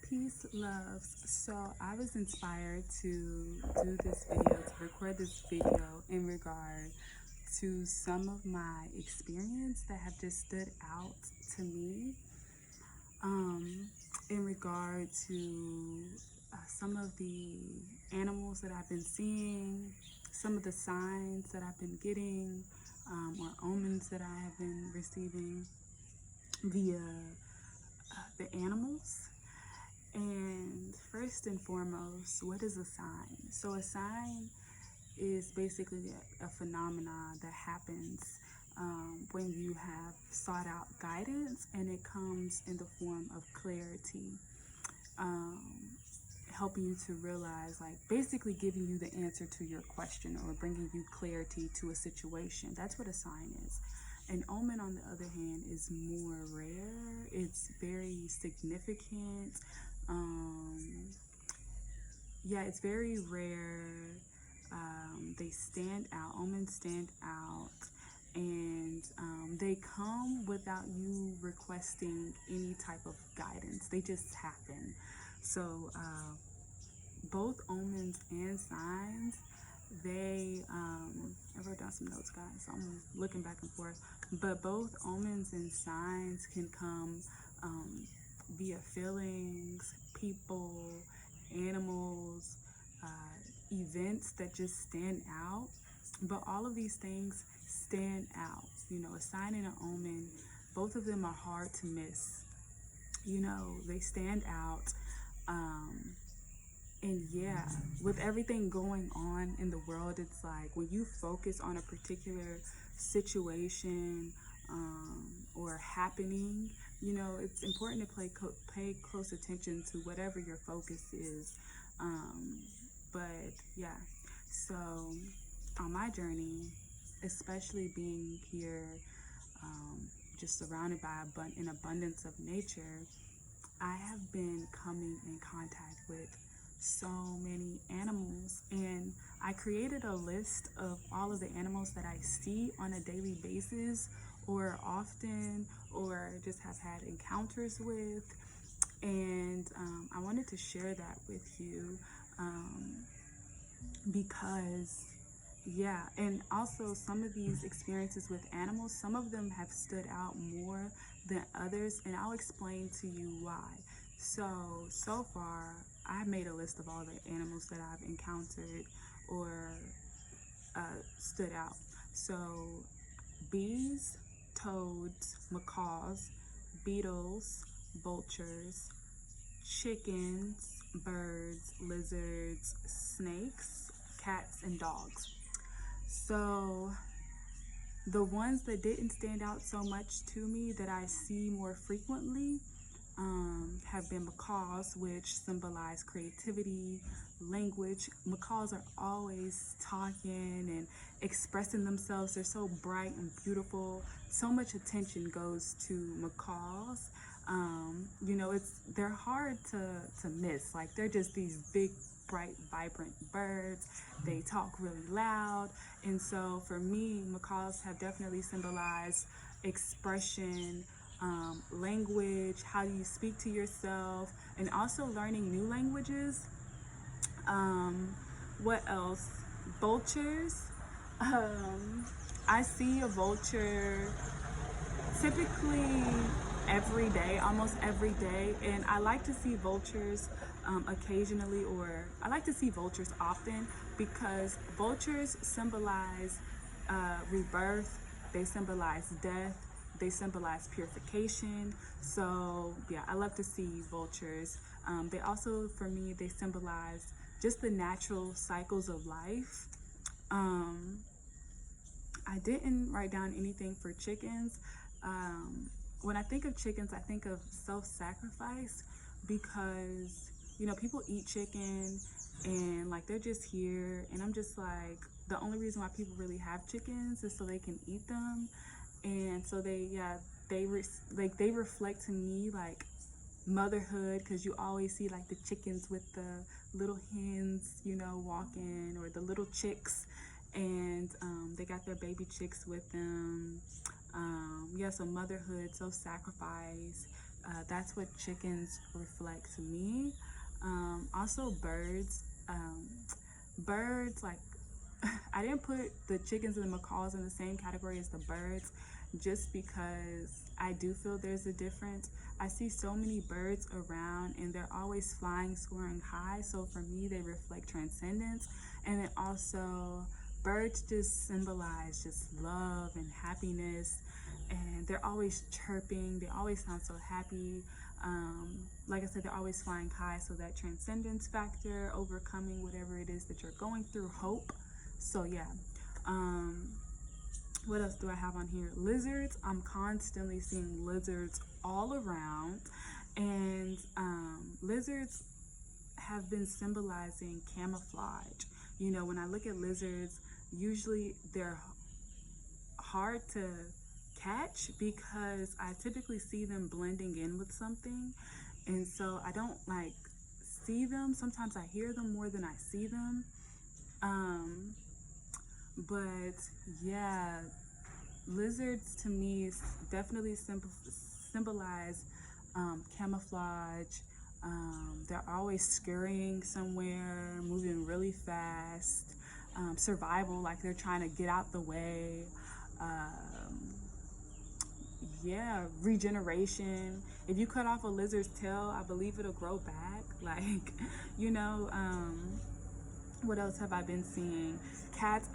Peace, loves. So I was inspired to do this video, to record this video in regard to some of my experience that have just stood out to me, um, in regard to some of the animals that I've been seeing, some of the signs that I've been getting, or omens that I have been receiving via the animals. And first and foremost, what is a sign? So a sign is basically a phenomenon that happens when you have sought out guidance, and it comes in the form of clarity, um, helping you to realize, like basically giving you the answer to your question or bringing you clarity to a situation. That's what a sign is. An omen, on the other hand, is more rare. It's very significant. Um, yeah, it's very rare. They stand out. Omens stand out, and they come without you requesting any type of guidance. They just happen. So both omens and signs, I wrote down some notes, guys, so I'm looking back and forth. But both omens and signs can come via feelings, people, animals, events that just stand out. But all of these things stand out. You know, a sign and an omen, both of them are hard to miss. You know, they stand out. And yeah, with everything going on in the world, it's like when you focus on a particular situation or happening, you know, it's important to pay close attention to whatever your focus is. But yeah, so on my journey, especially being here, just surrounded by an abundance of nature, I have been coming in contact with so many animals, and I created a list of all of the animals that I see on a daily basis or often, or just have had encounters with. And I wanted to share that with you because yeah, and also some of these experiences with animals, some of them have stood out more than others, and I'll explain to you why. So far, I've made a list of all the animals that I've encountered or stood out. So bees, toads, macaws, beetles, vultures, chickens, birds, lizards, snakes, cats, and dogs. So the ones that didn't stand out so much to me that I see more frequently have been macaws, which symbolize creativity, language. Macaws are always talking and expressing themselves. They're so bright and beautiful. So much attention goes to macaws. You know, they're hard to miss. Like, they're just these big, bright, vibrant birds. They talk really loud. And so for me, macaws have definitely symbolized expression, language, how do you speak to yourself, and also learning new languages. What else? Vultures. I see a vulture typically every day, almost every day, and I like to see vultures occasionally, or I like to see vultures often, because vultures symbolize rebirth, they symbolize death, they symbolize purification. So yeah, I love to see vultures. They also, for me, they symbolize just the natural cycles of life. I didn't write down anything for chickens. When I think of chickens, I think of self-sacrifice, because, you know, people eat chicken and like they're just here, and I'm just like, the only reason why people really have chickens is so they can eat them. And so they reflect to me like motherhood, because you always see like the chickens with the little hens, you know, walking, or the little chicks, and they got their baby chicks with them. Yeah, so motherhood, self-sacrifice, that's what chickens reflect to me. Also birds. Birds, like, I didn't put the chickens and the macaws in the same category as the birds just because I do feel there's a difference. I see so many birds around and they're always flying, soaring high. So for me, they reflect transcendence. And then also, birds just symbolize just love and happiness. And they're always chirping. They always sound so happy. Like I said, they're always flying high. So that transcendence factor, overcoming whatever it is that you're going through, hope. So yeah. What else do I have on here? Lizards. I'm constantly seeing lizards all around. And lizards have been symbolizing camouflage. You know, when I look at lizards, usually they're hard to catch because I typically see them blending in with something. And so I don't like see them. Sometimes I hear them more than I see them. But yeah, lizards to me definitely symbolize camouflage. They're always scurrying somewhere, moving really fast. Survival, like they're trying to get out the way. Yeah, regeneration. If you cut off a lizard's tail, I believe it'll grow back. Like, you know, what else have I been seeing? Cats.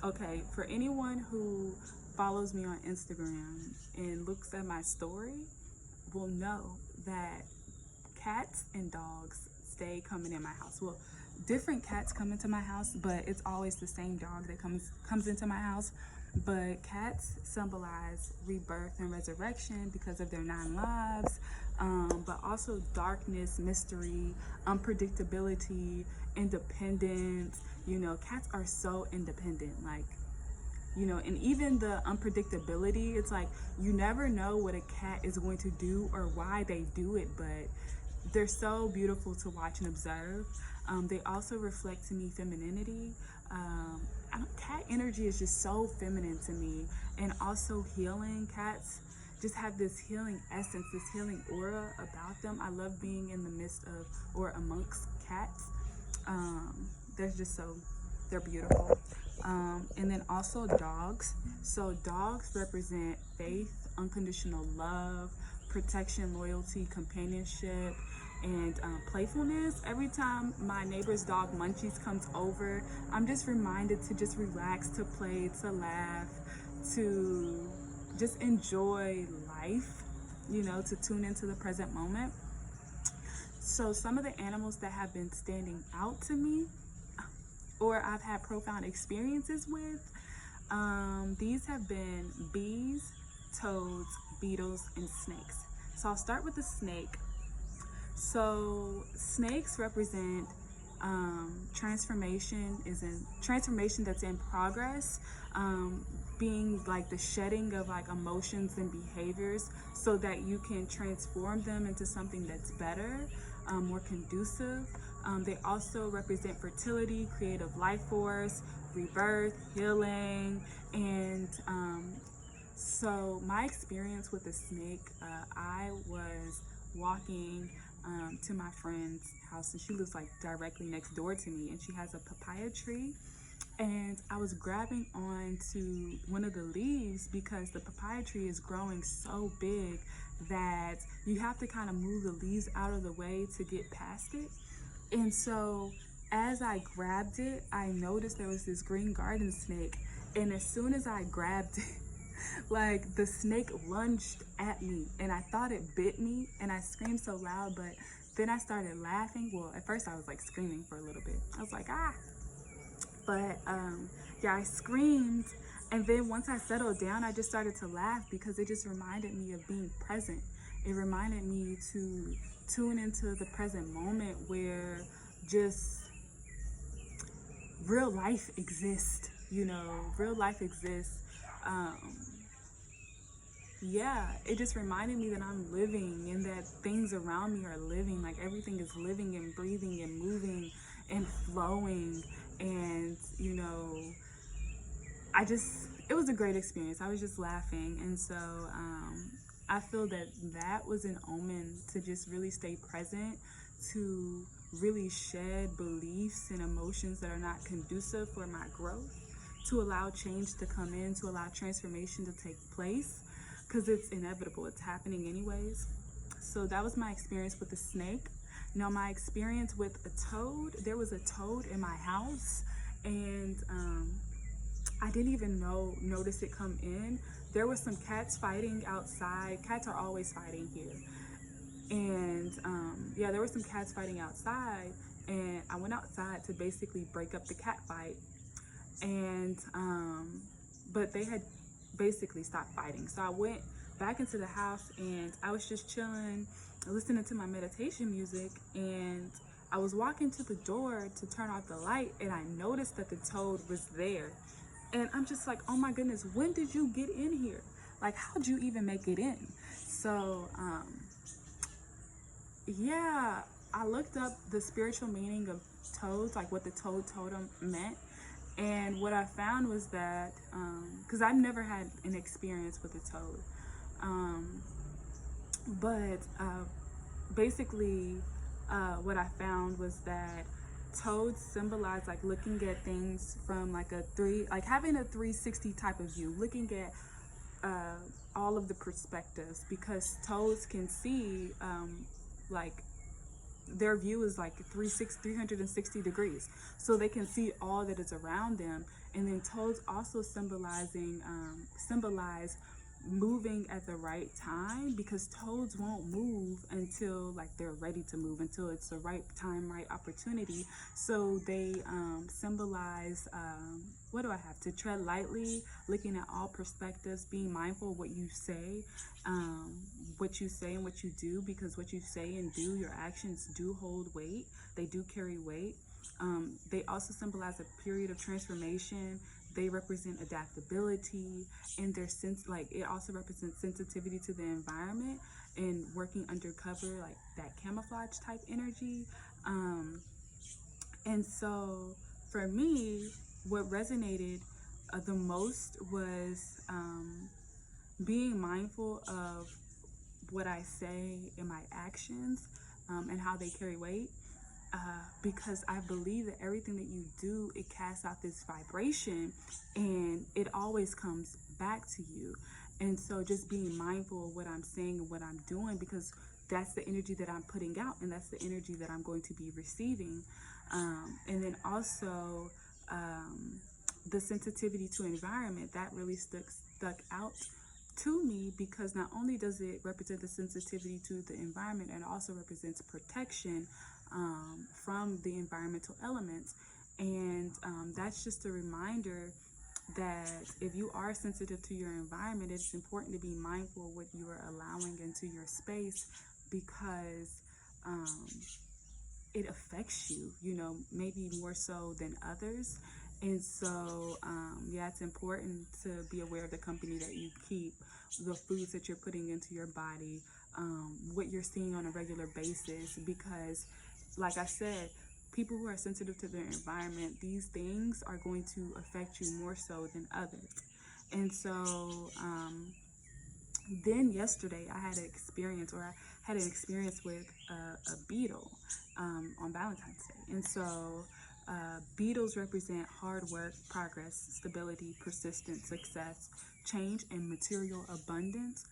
Okay, for anyone who follows me on Instagram and looks at my story will know that cats and dogs stay coming in my house. Well, different cats come into my house, but it's always the same dog that comes into my house. But cats symbolize rebirth and resurrection because of their 9 lives, but also darkness, mystery, unpredictability, independence. You know, cats are so independent, like, you know, and even the unpredictability, it's like you never know what a cat is going to do or why they do it, but they're so beautiful to watch and observe. They also reflect to me femininity. Cat energy is just so feminine to me, and also healing. Cats just have this healing essence, this healing aura about them. I love being in the midst of or amongst cats. They're beautiful. And then also dogs. So dogs represent faith, unconditional love, protection, loyalty, companionship, and playfulness. Every time my neighbor's dog Munchies comes over, I'm just reminded to just relax, to play, to laugh, to just enjoy life, you know, to tune into the present moment. So some of the animals that have been standing out to me or I've had profound experiences with, these have been bees, toads, beetles, and snakes. So I'll start with the snake. So snakes represent transformation that's in progress, being like the shedding of like emotions and behaviors so that you can transform them into something that's better, more conducive. They also represent fertility, creative life force, rebirth, healing, and so my experience with the snake, I was walking to my friend's house, and she lives like directly next door to me, and she has a papaya tree, and I was grabbing on to one of the leaves because the papaya tree is growing so big that you have to kind of move the leaves out of the way to get past it. And so as I grabbed it, I noticed there was this green garden snake, and as soon as I grabbed it, like the snake lunged at me, and I thought it bit me, and I screamed so loud, but then I started laughing. Well, at first I was like screaming for a little bit. I was like, ah. But yeah, I screamed, and then once I settled down, I just started to laugh because it just reminded me of being present. It reminded me to tune into the present moment where just real life exists, you know, real life exists. Yeah, it just reminded me that I'm living and that things around me are living, like everything is living and breathing and moving and flowing. And, you know, it was a great experience. I was just laughing. And so I feel that that was an omen to just really stay present, to really shed beliefs and emotions that are not conducive for my growth, to allow change to come in, to allow transformation to take place, because it's inevitable, it's happening anyways. So that was my experience with the snake. Now my experience with a toad, there was a toad in my house, and I didn't even notice it come in. There were some cats fighting outside. Cats are always fighting here. And yeah, there were some cats fighting outside, and I went outside to basically break up the cat fight. And but they had basically stopped fighting. So I went back into the house, and I was just chilling, listening to my meditation music, and I was walking to the door to turn off the light, and I noticed that the toad was there. And I'm just like, oh my goodness, when did you get in here? Like, how'd you even make it in? So, yeah, I looked up the spiritual meaning of toads, like what the toad totem meant. And what I found was that, because I've never had an experience with a toad, but basically what I found was that toads symbolize like looking at things from like having a 360 type of view, looking at all of the perspectives, because toads can see like their view is like 360 degrees, so they can see all that is around them. And then toads also symbolize moving at the right time, because toads won't move until like they're ready to move, until it's the right time, right opportunity. So they symbolize what do I have to tread lightly, looking at all perspectives, being mindful of what you say and what you do, because what you say and do, your actions do hold weight, they do carry weight. They also symbolize a period of transformation. They represent adaptability, and their sense, like it also represents sensitivity to the environment and working undercover, like that camouflage type energy. And so for me, what resonated the most was being mindful of what I say and my actions, and how they carry weight. Because I believe that everything that you do, it casts out this vibration, and it always comes back to you. And so just being mindful of what I'm saying and what I'm doing, because that's the energy that I'm putting out, and that's the energy that I'm going to be receiving. And then also the sensitivity to environment, that really stuck out to me, because not only does it represent the sensitivity to the environment, it also represents protection from the environmental elements. And that's just a reminder that if you are sensitive to your environment, it's important to be mindful of what you are allowing into your space, because it affects you, maybe more so than others. And so, yeah, it's important to be aware of the company that you keep, the foods that you're putting into your body, what you're seeing on a regular basis, because like I said, people who are sensitive to their environment, these things are going to affect you more so than others. And so then yesterday I had an experience with a beetle on Valentine's Day. And so beetles represent hard work, progress, stability, persistence, success, change, and material abundance.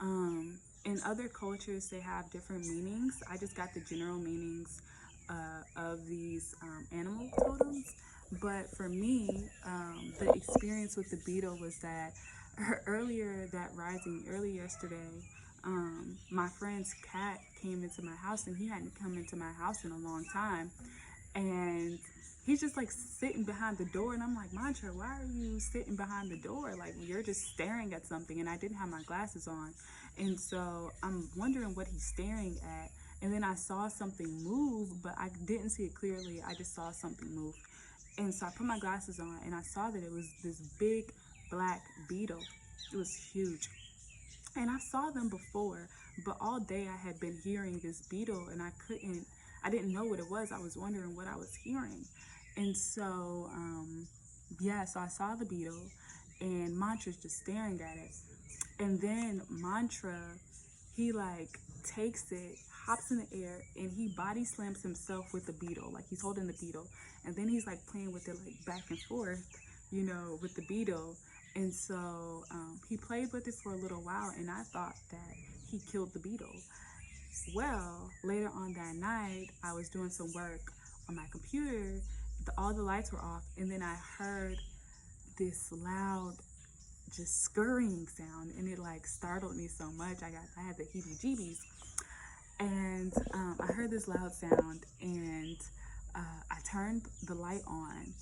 In other cultures, they have different meanings. I just got the general meanings of these animal totems. But for me, the experience with the beetle was that early yesterday, my friend's cat came into my house, and he hadn't come into my house in a long time. And he's just like sitting behind the door, and I'm like, Mantra, why are you sitting behind the door? Like, you're just staring at something. And I didn't have my glasses on, and so I'm wondering what he's staring at. And then I saw something move, but I didn't see it clearly. I just saw something move. And so I put my glasses on, and I saw that it was this big black beetle. It was huge. And I saw them before, but all day I had been hearing this beetle, and I didn't know what it was. I was wondering what I was hearing. And so, so I saw the beetle, and Mantra's just staring at it. And then Mantra, he like takes it, hops in the air, and he body slams himself with the beetle. Like he's holding the beetle. And then he's like playing with it like back and forth, with the beetle. And so he played with it for a little while, and I thought that he killed the beetle. Well, later on that night, I was doing some work on my computer. All the lights were off, and then I heard this loud, just scurrying sound, and it like startled me so much. I had the heebie-jeebies, and I heard this loud sound, and I turned the light on,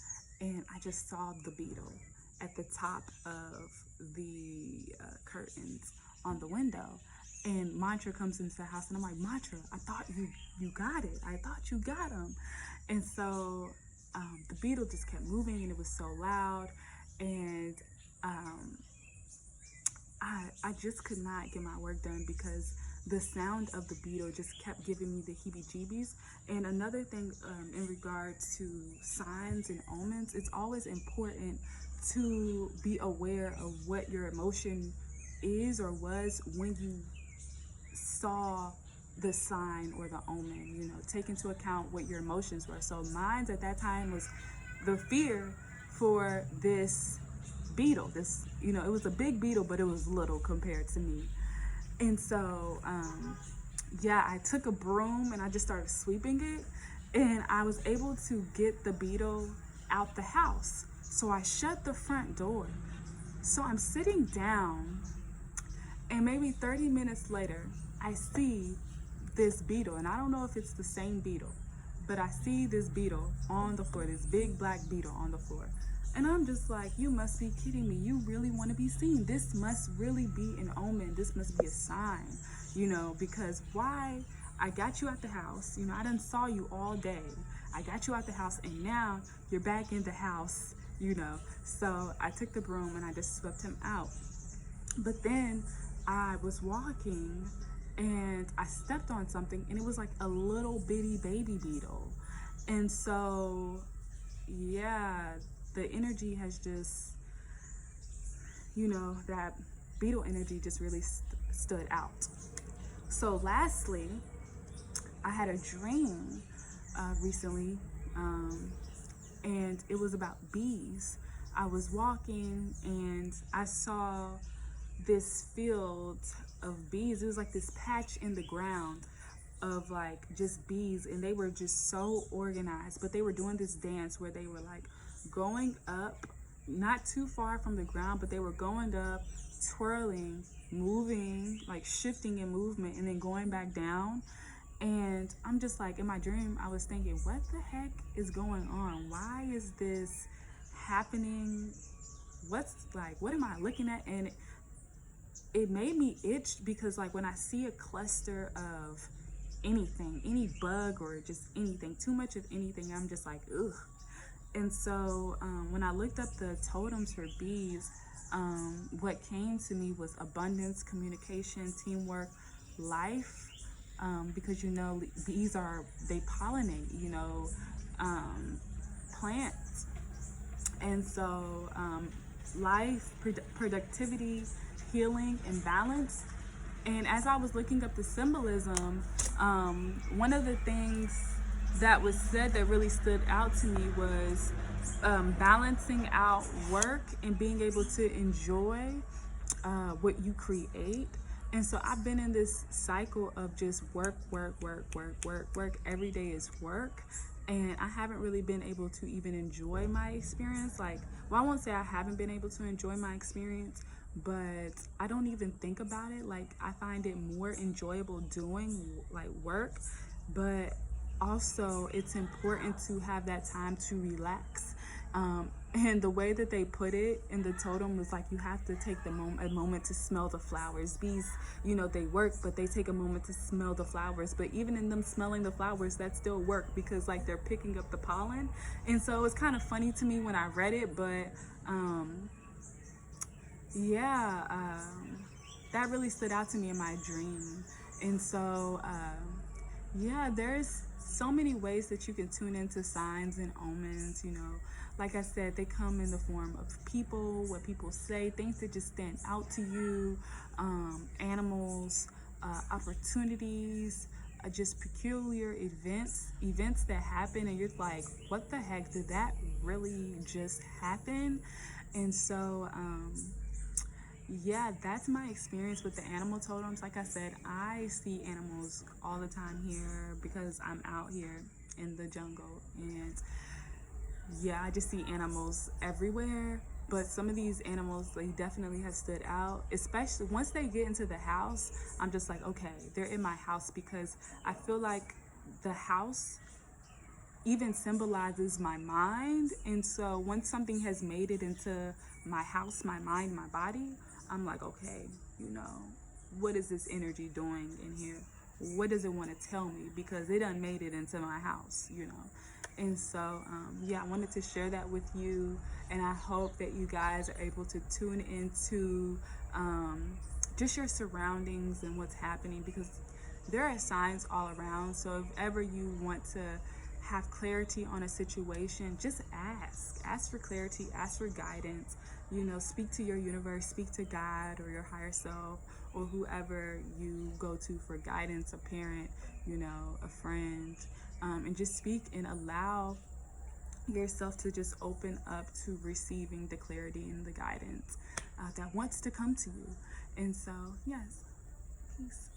and I just saw the beetle at the top of the curtains on the window. And Mantra comes into the house, and I'm like, Mantra, I thought you got it. I thought you got him. And so the beetle just kept moving, and it was so loud, and I just could not get my work done because the sound of the beetle just kept giving me the heebie-jeebies. And another thing in regards to signs and omens, it's always important to be aware of what your emotion is or was when you saw the sign or the omen. Take into account what your emotions were. So mine at that time was the fear for this beetle. It was a big beetle, but it was little compared to me. And so I took a broom and I just started sweeping it, and I was able to get the beetle out the house. So I shut the front door. So I'm sitting down, and maybe 30 minutes later, I see this beetle, and I don't know if it's the same beetle, but I see this beetle on the floor, this big black beetle on the floor. And I'm just like, you must be kidding me. You really want to be seen. This must really be an omen. This must be a sign, because why? I got you at the house. I done saw you all day. I got you out the house, and now you're back in the house, So I took the broom and I just swept him out. But then I was walking, and I stepped on something, and it was like a little bitty baby beetle. And so, the energy has just, that beetle energy just really stood out. So lastly, I had a dream recently, and it was about bees. I was walking, and I saw this field of bees. It was like this patch in the ground of like just bees, and they were just so organized, but they were doing this dance where they were like going up, not too far from the ground, but they were going up, twirling, moving, like shifting in movement, and then going back down. And I'm just like, in my dream, I was thinking, what the heck is going on? Why is this happening? What am I looking at? And it made me itch, because like when I see a cluster of anything, any bug or just anything, too much of anything, I'm just like, ugh. And so when I looked up the totems for bees, what came to me was abundance, communication, teamwork, life, because bees they pollinate, plants. And so life, productivity, healing, and balance. And as I was looking up the symbolism, one of the things that was said that really stood out to me was balancing out work and being able to enjoy what you create. And so I've been in this cycle of just work. Every day is work. And I haven't really been able to even enjoy my experience. I won't say I haven't been able to enjoy my experience, but I don't even think about it. I find it more enjoyable doing work, but also it's important to have that time to relax. And the way that they put it in the totem was you have to take a moment to smell the flowers. Bees, they work, but they take a moment to smell the flowers. But even in them smelling the flowers, that's still work, because they're picking up the pollen. And so it's kind of funny to me when I read it, but that really stood out to me in my dream. And so there's so many ways that you can tune into signs and omens, like I said, they come in the form of people, what people say, things that just stand out to you, animals, opportunities, just peculiar events that happen, and you're like, what the heck, did that really just happen? And so, yeah, that's my experience with the animal totems. Like I said, I see animals all the time here because I'm out here in the jungle, and yeah, I just see animals everywhere. But some of these animals, they definitely have stood out, especially once they get into the house. I'm just like, okay, they're in my house, because I feel like the house even symbolizes my mind. And so once something has made it into my house, my mind, my body, I'm like, okay, what is this energy doing in here? What does it want to tell me? Because it done made it into my house. And so, yeah, I wanted to share that with you. And I hope that you guys are able to tune into just your surroundings and what's happening, because there are signs all around. So if ever you want to have clarity on a situation, just ask for clarity, ask for guidance. Speak to your universe, speak to God or your higher self, or whoever you go to for guidance, a parent, a friend, and just speak and allow yourself to just open up to receiving the clarity and the guidance that wants to come to you. And so, yes, peace.